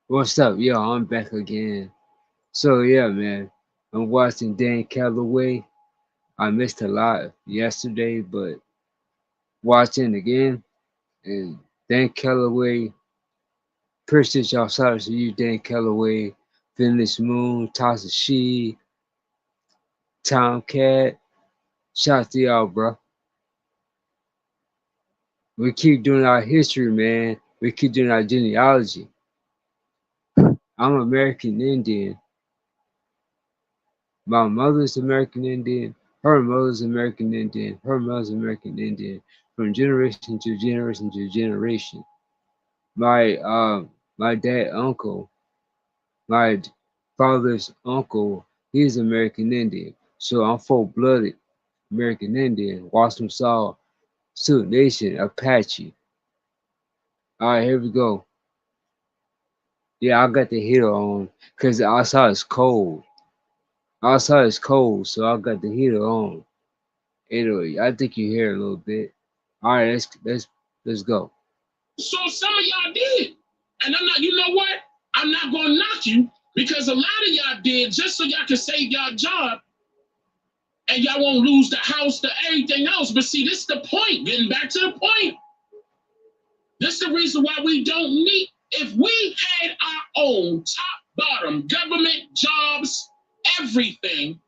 What's up? Yo, I'm back again. So yeah, man, I'm watching Dan Calloway. I missed a lot yesterday, but watching again and Dan Calloway. Appreciate y'all. Shout out to you, Dan Calloway, Finish Moon, Tasha She, Tomcat. Shout out to y'all, bro. We keep doing our history, man. We keep doing our genealogy. I'm American Indian. My mother's American Indian. Her mother's American Indian. Her mother's American Indian. From generation to generation to generation. My my dad uncle, my father's uncle, he's American Indian. So I'm full blooded American Indian. Washington Saw, Sioux Nation, Apache. All right, here we go. Yeah, I got the heater on because outside is cold. Outside is cold, so I got the heater on. Anyway, I think you hear a little bit. All right, let's go. So some of y'all did. And I'm not, you know what? I'm not gonna knock you because a lot of y'all did just so y'all can save y'all job and y'all won't lose the house to everything else. But see, this is the point. Getting back to the point. This is the reason why we don't need, if we had our own top, bottom, government, jobs, everything,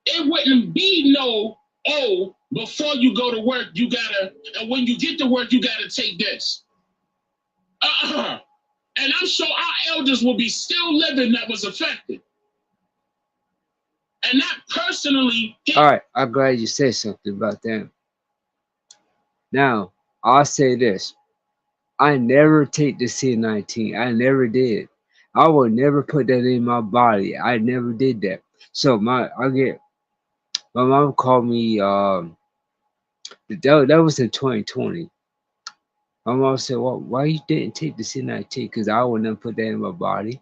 it wouldn't be no, oh, before you go to work, you gotta, and when you get to work, you gotta take this. And I'm sure our elders will be still living that was affected. And not personally. All right, I'm glad you said something about that. Now, I'll say this. I never take the C19. I never did. I would never put that in my body. I never did that. So my mom called me that was in 2020. My mom said, "Well, why you didn't take the C19? Because I would never put that in my body.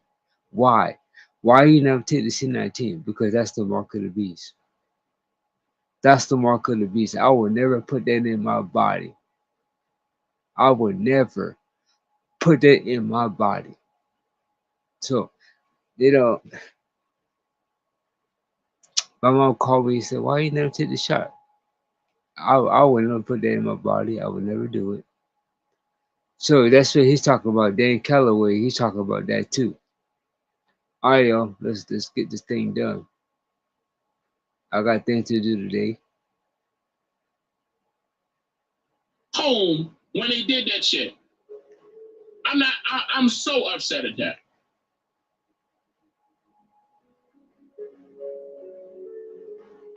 Why? Why you never take the C19? Because that's the mark of the beast. That's the mark of the beast. I would never put that in my body. I would never put that in my body." So, you know, my mom called me and said, "Why you never take the shot?" I would never put that in my body. I would never do it. So that's what he's talking about. Dan Calloway, he's talking about that too. All right, y'all, let's get this thing done. I got things to do today. Home when they did that shit. I'm so upset at that.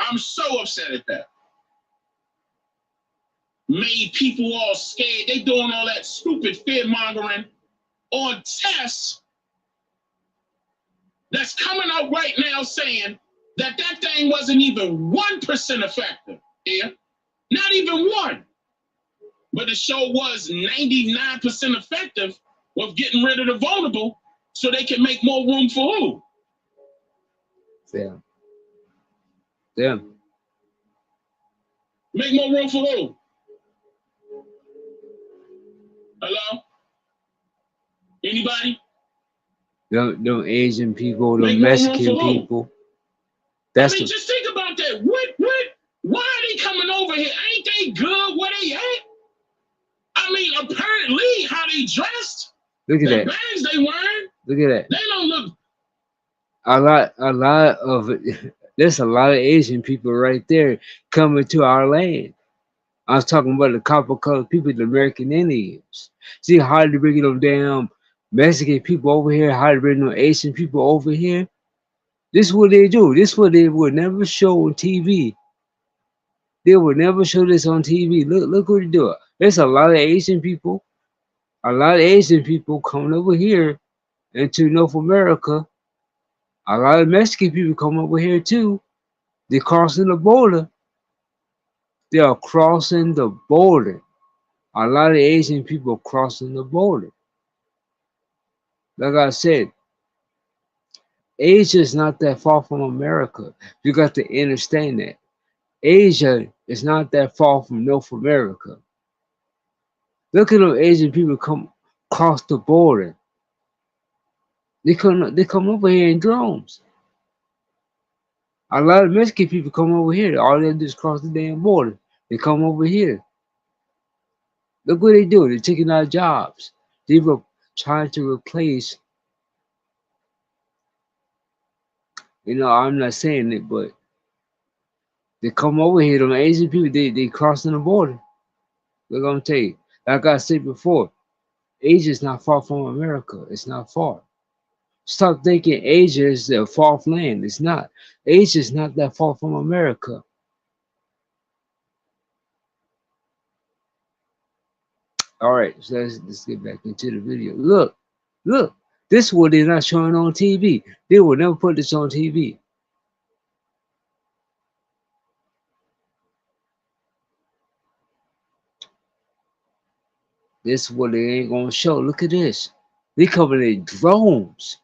I'm so upset at that. Made people all scared. They doing all that stupid fear mongering on tests that's coming out right now saying that that thing wasn't even 1% effective. Yeah, not even one. But the show was 99% effective with getting rid of the vulnerable so they can make more room for who? Them. Them. Make more room for who? Hello? Anybody? Them Asian people, Make them more room Mexican for who? people. That's I mean, the just think about that. What? Why are they coming over here? Ain't they good where they at? I mean, apparently, how they dressed, look at the that. bags they wearing, Look at that. they don't look. A lot of there's a lot of Asian people right there coming to our land. I was talking about the copper colored people, the American Indians. See how they bring them damn Mexican people over here, how they bring them Asian people over here. This is what they do. This is what they would never show on TV. They would never show this on TV. Look what they do. There's a lot of Asian people, a lot of Asian people coming over here into North America. A lot of Mexican people come over here too. They're crossing the border. They are crossing the border. A lot of Asian people crossing the border. Like I said, Asia is not that far from America. You got to understand that. Asia is not that far from North America. Look at them Asian people come cross the border. They come over here in drones. A lot of Mexican people come over here. All they do is cross the damn border. They come over here. Look what they do. They're taking our jobs. They were trying to replace, I'm not saying it, but they come over here. Them Asian people, they crossing the border. Look, I'm tell you, like I said before, Asia is not far from America. It's not far. Stop thinking Asia is the far off land. It's not. Asia is not that far from America. All right, so let's get back into the video. Look, this is what they're not showing on TV. They will never put this on TV. This is what they ain't gonna show. Look at this. They coming in drones.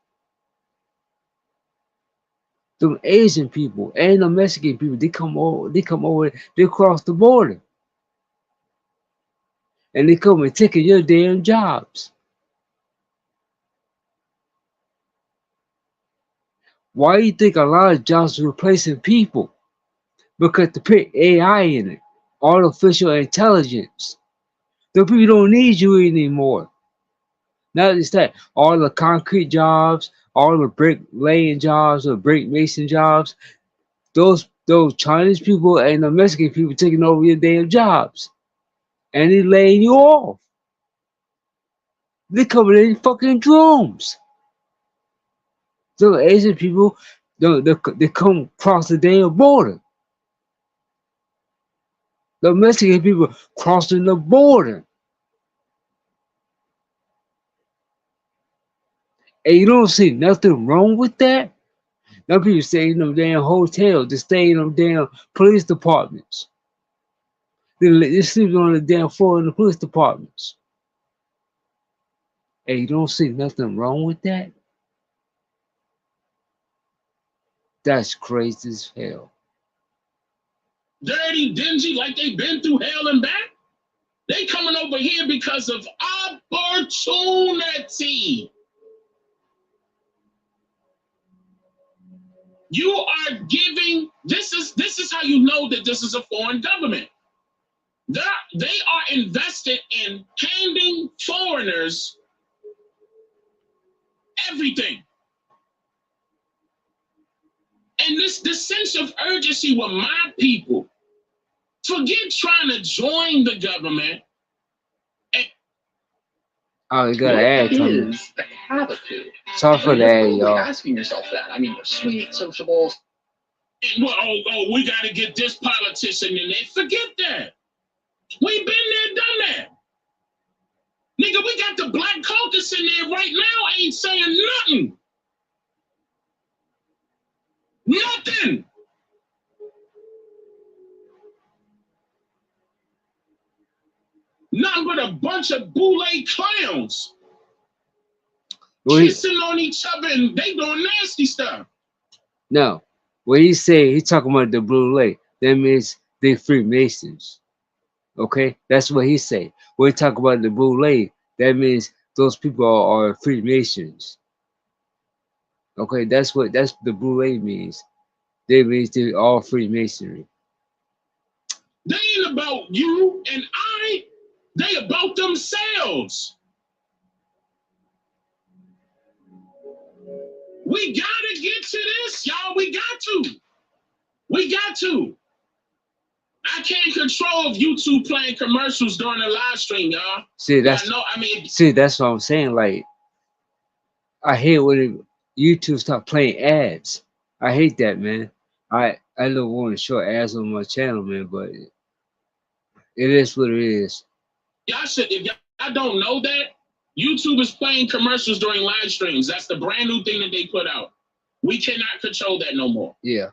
Them Asian people and the Mexican people, they come over, they cross the border. And they come and taking your damn jobs. Why do you think a lot of jobs are replacing people? Because they put AI in it, artificial intelligence. The people don't need you anymore. Not just that, all the concrete jobs, all the brick laying jobs, or brick mason jobs, those Chinese people and the Mexican people taking over your damn jobs. And they laying you off. They coming in fucking drones. So Asian people, they come across the damn border. The Mexican people crossing the border. And you don't see nothing wrong with that? Now people stay in them damn hotels, they stay in them damn police departments. They sleep on the damn floor in the police departments. And you don't see nothing wrong with that? That's crazy as hell. Dirty, dingy, like they've been through hell and back. They coming over here because of opportunity. You are giving, this is how you know that this is a foreign government. They are invested in handing foreigners everything. And this sense of urgency with my people, forget trying to join the government. Oh, you got to add something. Is the habitude. Sorry for that, y'all. Asking yourself that. I mean, sweet, sociable. Well, we got to get this politician in there. Forget that. We been there, done that. Nigga, we got the Black Caucus in there right now, ain't saying nothing. Nothing. Nothing but a bunch of boule clowns kissing on each other and they doing nasty stuff. No, when he say he talking about the blue lake, that means they Freemasons. Okay, that's what he say. When he talk about the blue lake, that means those people are Freemasons. Okay, that's the blue lake means. They means they all Freemasonry. They ain't about you and I. They about themselves. We gotta get to this, y'all. We got to. We got to. I can't control YouTube playing commercials during the live stream, y'all. See, that's that's what I'm saying. Like, I hate when YouTube stop playing ads. I hate that, man. I don't want to show ads on my channel, man, but it is what it is. Y'all should, if y'all don't know that, YouTube is playing commercials during live streams. That's the brand new thing that they put out. We cannot control that no more. Yeah,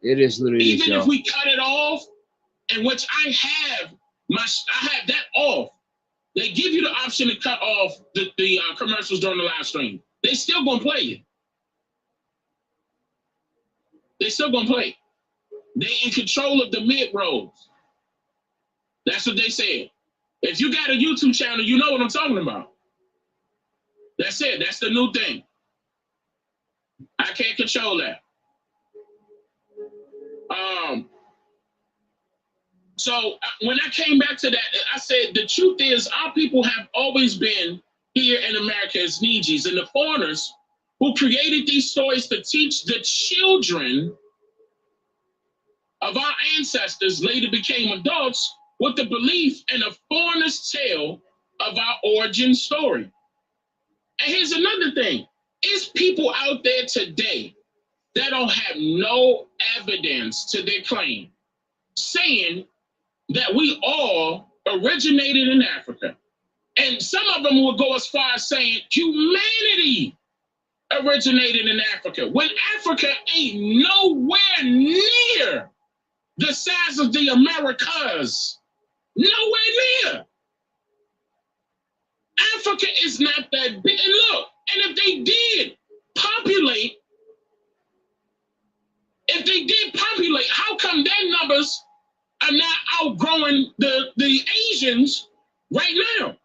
it is what it is. Even if we cut it off, in which I have that off. They give you the option to cut off the commercials during the live stream. They still gonna play it. They still gonna play it. They in control of the mid-rolls. That's what they said. If you got a YouTube channel, you know what I'm talking about. That's it. That's the new thing. I can't control that. So when I came back to that, I said the truth is our people have always been here in America as Nijis, and the foreigners who created these stories to teach the children of our ancestors later became adults with the belief in a foreigner's tale of our origin story. And here's another thing. It's people out there today that don't have no evidence to their claim, saying that we all originated in Africa. And some of them will go as far as saying humanity originated in Africa, when Africa ain't nowhere near the size of the Americas. Nowhere near. Africa is not that big. And look, and if they did populate, how come their numbers are not outgrowing the Asians right now?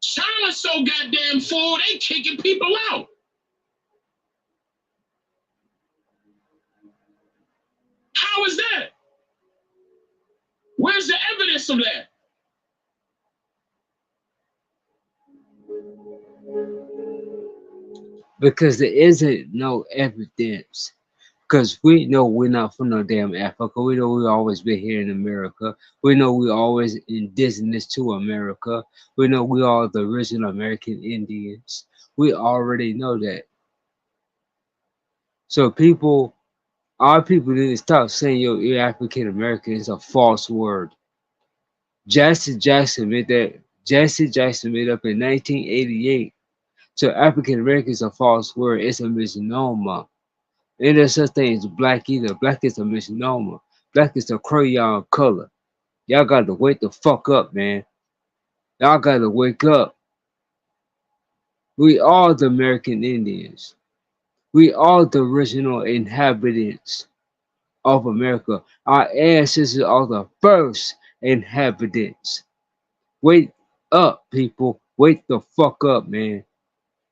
China's so goddamn full, they kicking people out. How is that? Where's the evidence of that? Because there isn't no evidence. Because we know we're not from no damn Africa. We know we always been here in America. We know we always indigenous to America. We know we are the original American Indians. We already know that. So our people need to stop saying you're African American is a false word. Jesse Jackson made that. Jesse Jackson made up in 1988. So African American is a false word. It's a misnomer. Ain't there such thing as black either. Black is a misnomer. Black is a crayon color. Y'all got to wake the fuck up, man. Y'all got to wake up. We are the American Indians. We are the original inhabitants of America. Our ancestors are the first inhabitants. Wake up, people. Wake the fuck up, man.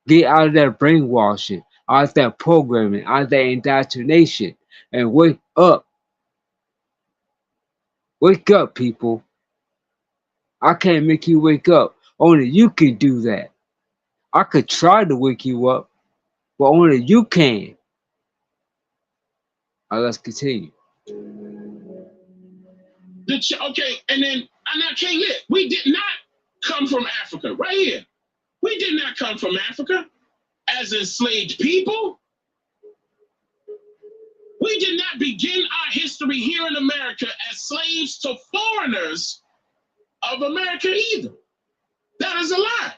Get out of that brainwashing, out of that programming, out of that indoctrination, and wake up. Wake up, people. I can't make you wake up. Only you can do that. I could try to wake you up, but only you can. All right, let's continue. Okay, and I can't get. We did not come from Africa, right here. We did not come from Africa as enslaved people. We did not begin our history here in America as slaves to foreigners of America either. That is a lie.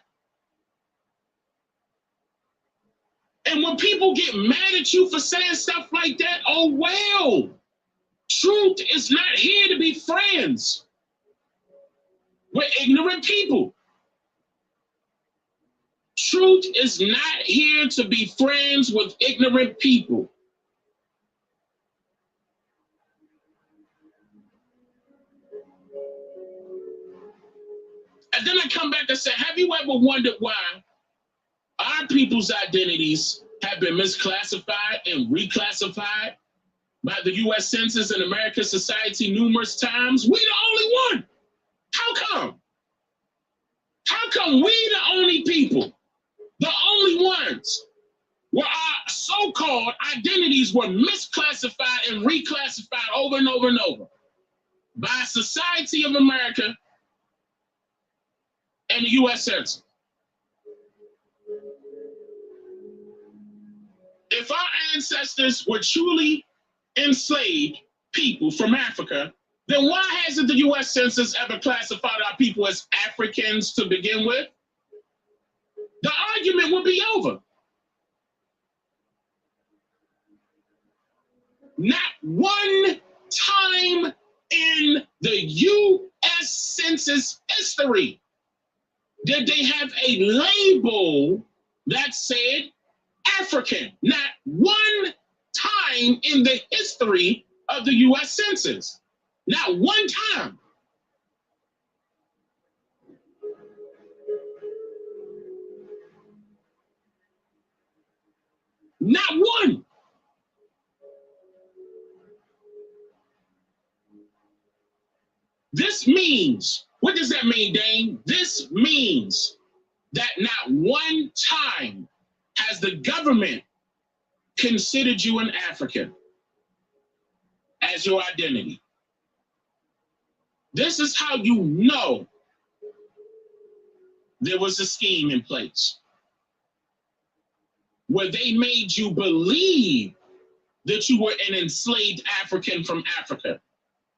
And when people get mad at you for saying stuff like that, oh well. Truth is not here to be friends with ignorant people. Truth is not here to be friends with ignorant people. And then I come back and say, have you ever wondered why our people's identities have been misclassified and reclassified by the U.S. Census and American Society numerous times? We the only one. How come? How come we the only people, the only ones, where our so-called identities were misclassified and reclassified over and over and over by Society of America and the U.S. Census? If our ancestors were truly enslaved people from Africa, then why hasn't the U.S. Census ever classified our people as Africans to begin with? The argument would be over. Not one time in the U.S. Census history did they have a label that said African. Not one time in the history of the U.S. Census. Not one time. means, what does that mean, Dane? This means that not one time has the government considered you an African as your identity. This is how you know there was a scheme in place where they made you believe that you were an enslaved African from Africa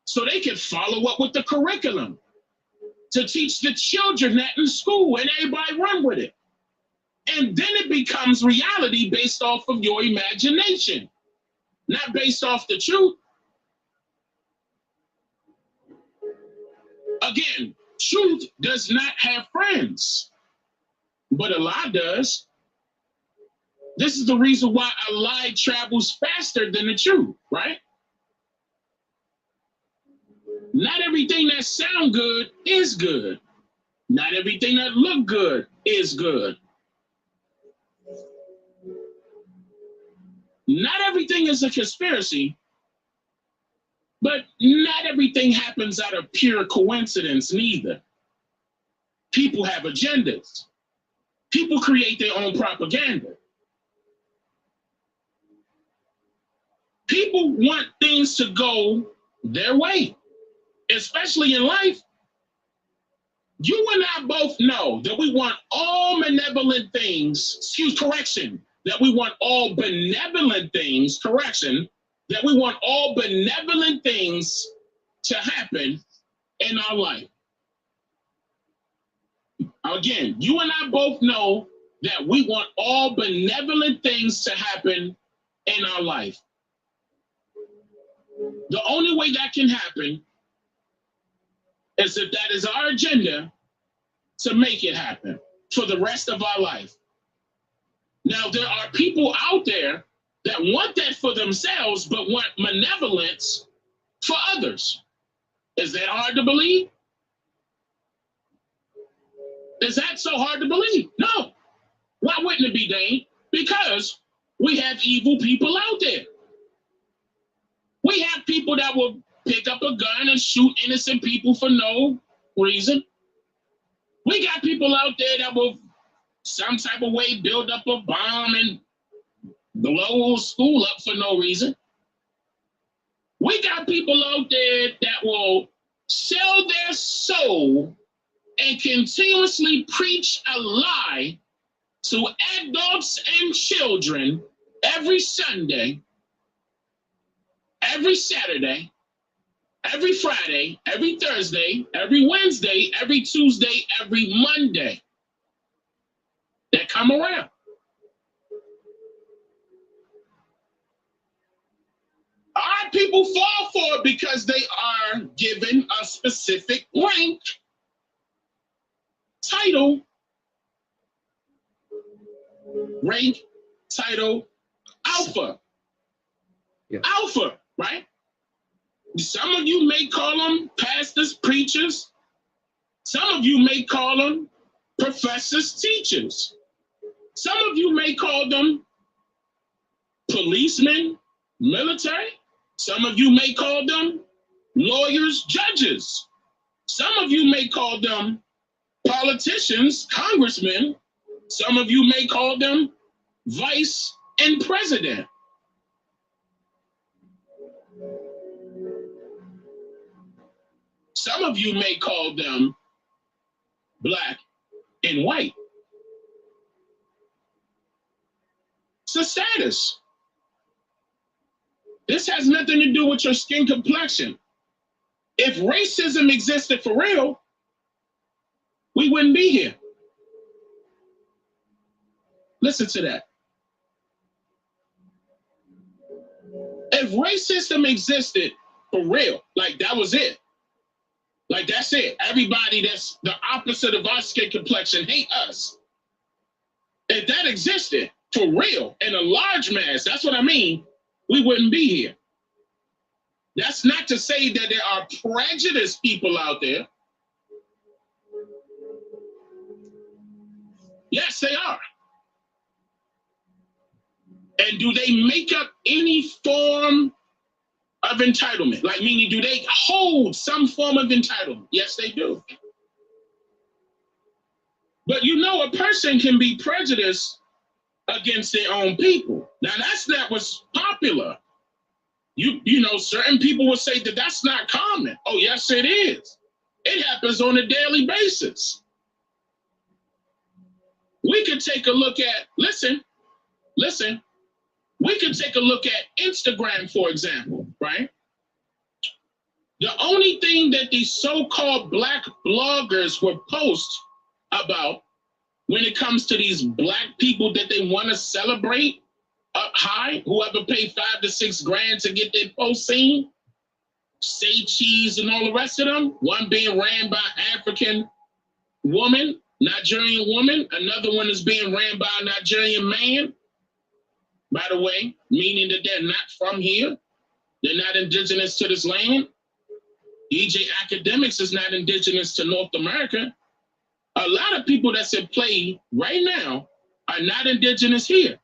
so they could follow up with the curriculum to teach the children that in school and everybody run with it. And then it becomes reality based off of your imagination, not based off the truth. Again, truth does not have friends, but a lie does. This is the reason why a lie travels faster than the truth, right? Not everything that sound good is good. Not everything that look good is good. Not everything is a conspiracy, but not everything happens out of pure coincidence neither. People have agendas. People create their own propaganda. People want things to go their way, especially in life. You and I both know that we want all benevolent things, that we want all benevolent things, that we want all benevolent things to happen in our life. Again, you and I both know that we want all benevolent things to happen in our life. The only way that can happen is if that is our agenda to make it happen for the rest of our life. Now, there are people out there that want that for themselves, but want benevolence for others. Is that hard to believe? Is that so hard to believe? No. Why wouldn't it be, Dane? Because we have evil people out there. We have people that will pick up a gun and shoot innocent people for no reason. We got people out there that will some type of way build up a bomb and blow school up for no reason. We got people out there that will sell their soul and continuously preach a lie to adults and children every Sunday, every Saturday, every Friday, every Thursday, every Wednesday, every Tuesday, every Monday that come around. Our people fall for it because they are given a specific rank, title, alpha. Yeah. Alpha, right? Some of you may call them pastors, preachers. Some of you may call them professors, teachers. Some of you may call them policemen, military. Some of you may call them lawyers, judges. Some of you may call them politicians, congressmen. Some of you may call them vice and president. Some of you may call them black and white. It's a status. This has nothing to do with your skin complexion. If racism existed for real, we wouldn't be here. Listen to that. If racism existed for real, like that was it. Like that's it. Everybody that's the opposite of our skin complexion hate us. If that existed for real in a large mass, that's what I mean, we wouldn't be here. That's not to say that there are prejudiced people out there. Yes, they are. And do they make up any form of entitlement. Like, meaning, do they hold some form of entitlement? Yes, they do. But you know, a person can be prejudiced against their own people. Now, that's not what's popular. You know, certain people will say that that's not common. Oh, yes, it is. It happens on a daily basis. We could take a look at, listen, we could take a look at Instagram, for example, right? The only thing that these so-called Black bloggers will post about when it comes to these Black people that they want to celebrate up high, whoever paid $5 to $6 grand to get their post seen, say cheese and all the rest of them, one being ran by African woman, Nigerian woman, another one is being ran by a Nigerian man, by the way, meaning that they're not from here, they're not indigenous to this land. DJ Academics is not indigenous to North America. A lot of people that's at play right now are not indigenous here.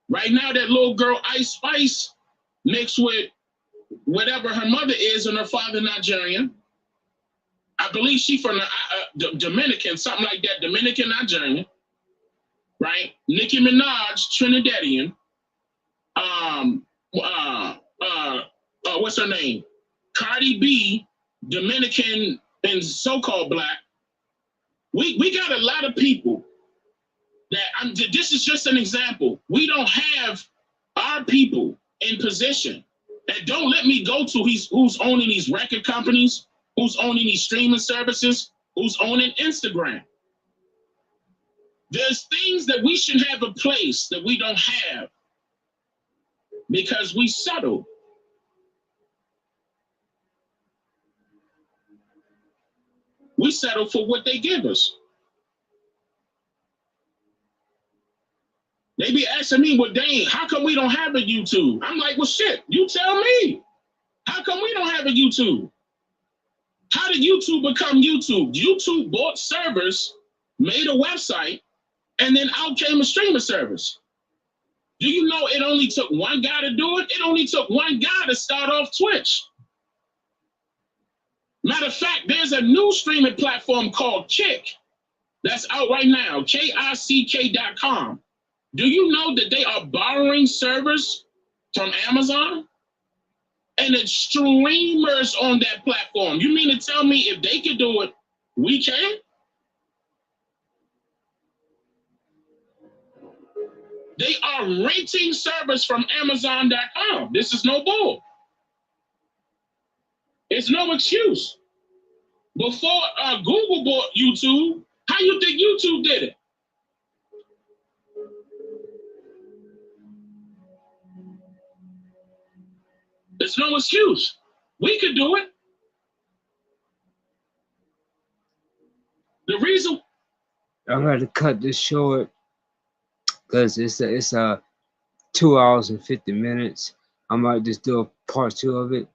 Right now, that little girl Ice Spice mixed with whatever her mother is and her father Nigerian. I believe she from the Dominican, something like that, Dominican Nigerian, right? Nicki Minaj, Trinidadian. What's her name? Cardi B, Dominican and so-called Black. We got a lot of people that, this is just an example. We don't have our people in position. And don't let me go to who's owning these record companies, who's owning these streaming services, who's owning Instagram. There's things that we should have a place that we don't have because we settle. We settle for what they give us. They be asking me, well, dang, how come we don't have a YouTube? I'm like, well, shit, you tell me. How come we don't have a YouTube? How did YouTube become YouTube? YouTube bought servers, made a website, and then out came a streaming service. Do you know it only took one guy to do it? It only took one guy to start off Twitch. Matter of fact, there's a new streaming platform called Kick that's out right now, KICK.com. Do you know that they are borrowing servers from Amazon? And it's streamers on that platform. You mean to tell me if they can do it, we can? They are renting servers from Amazon.com. This is no bull. It's no excuse. Before Google bought YouTube, how you think YouTube did it? There's no excuse. We could do it. The reason I'm going to cut this short because it's 2 hours and 50 minutes. I might just do a part 2 of it,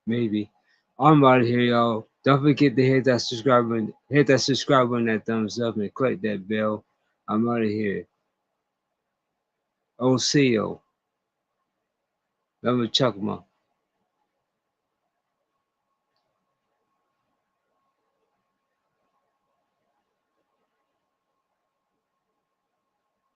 maybe. I'm out of here, y'all. Don't forget to hit that subscribe button, that thumbs up, and click that bell. I'm out of here. OCO. Remember Chuckma.